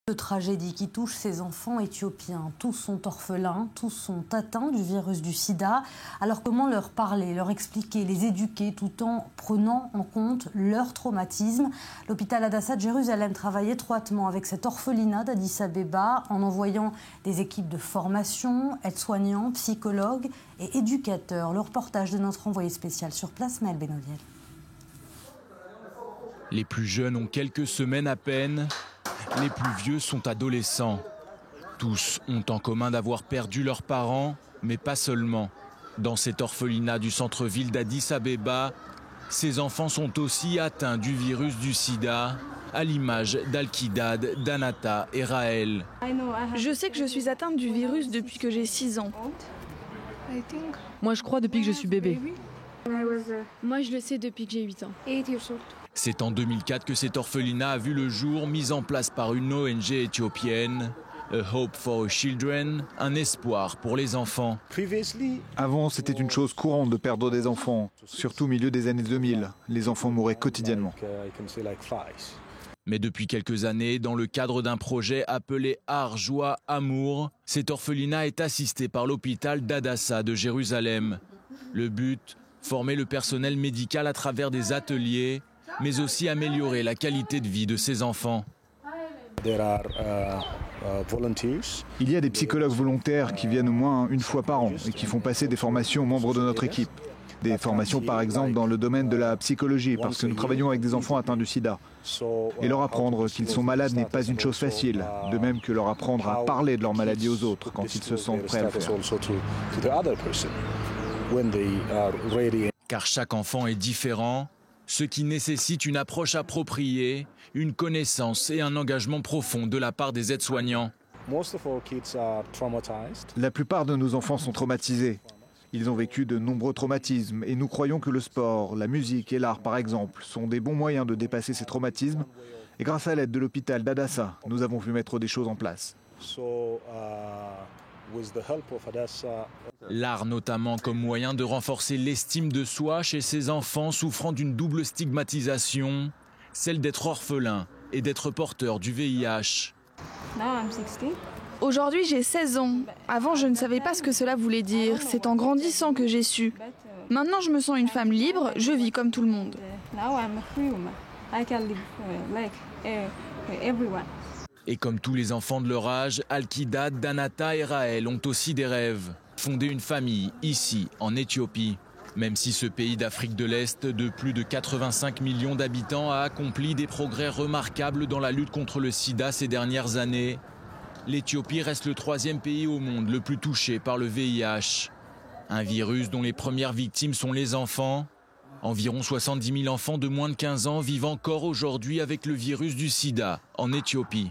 De tragédie qui touche ces enfants éthiopiens. Tous sont orphelins, tous sont atteints du virus du sida. Alors comment leur parler, leur expliquer, les éduquer tout en prenant en compte leur traumatisme? L'hôpital Hadassah de Jérusalem travaille étroitement avec cet orphelinat d'Addis Abeba en envoyant des équipes de formation, aides-soignants, psychologues et éducateurs. Le reportage de notre envoyé spécial sur place, Maël Benoviel. Les plus jeunes ont quelques semaines à peine. Les plus vieux sont adolescents. Tous ont en commun d'avoir perdu leurs parents, mais pas seulement. Dans cet orphelinat du centre-ville d'Addis Abeba, ces enfants sont aussi atteints du virus du sida, à l'image d'Al-Kidad, d'Anata et Raël. Je sais que je suis atteinte du virus depuis que j'ai 6 ans. Moi, je crois depuis que je suis bébé. Moi, je le sais depuis que j'ai 8 ans. C'est en 2004 que cet orphelinat a vu le jour, mis en place par une ONG éthiopienne, A Hope for Children, un espoir pour les enfants. Avant, c'était une chose courante de perdre des enfants, surtout au milieu des années 2000. Les enfants mouraient quotidiennement. Mais depuis quelques années, dans le cadre d'un projet appelé Art, Joie, Amour, cet orphelinat est assisté par l'hôpital d'Hadassah de Jérusalem. Le but, former le personnel médical à travers des ateliers, mais aussi améliorer la qualité de vie de ces enfants. Il y a des psychologues volontaires qui viennent au moins une fois par an et qui font passer des formations aux membres de notre équipe. Des formations par exemple dans le domaine de la psychologie, parce que nous travaillons avec des enfants atteints du sida. Et leur apprendre qu'ils sont malades n'est pas une chose facile, de même que leur apprendre à parler de leur maladie aux autres quand ils se sentent prêts à le faire. Car chaque enfant est différent, ce qui nécessite une approche appropriée, une connaissance et un engagement profond de la part des aides-soignants. La plupart de nos enfants sont traumatisés. Ils ont vécu de nombreux traumatismes et nous croyons que le sport, la musique et l'art par exemple sont des bons moyens de dépasser ces traumatismes. Et grâce à l'aide de l'hôpital d'Hadassah, nous avons pu mettre des choses en place. L'art notamment comme moyen de renforcer l'estime de soi chez ces enfants souffrant d'une double stigmatisation, celle d'être orphelin et d'être porteur du VIH. Aujourd'hui, j'ai 16 ans. Avant, je ne savais pas ce que cela voulait dire. C'est en grandissant que j'ai su. Maintenant, je me sens une femme libre, je vis comme tout le monde. Et comme tous les enfants de leur âge, Al-Kidad, Danata et Raël ont aussi des rêves. Fonder une famille, ici, en Éthiopie. Même si ce pays d'Afrique de l'Est, de plus de 85 millions d'habitants, a accompli des progrès remarquables dans la lutte contre le sida ces dernières années, l'Éthiopie reste le 3e pays au monde le plus touché par le VIH. Un virus dont les premières victimes sont les enfants. Environ 70 000 enfants de moins de 15 ans vivent encore aujourd'hui avec le virus du sida en Éthiopie.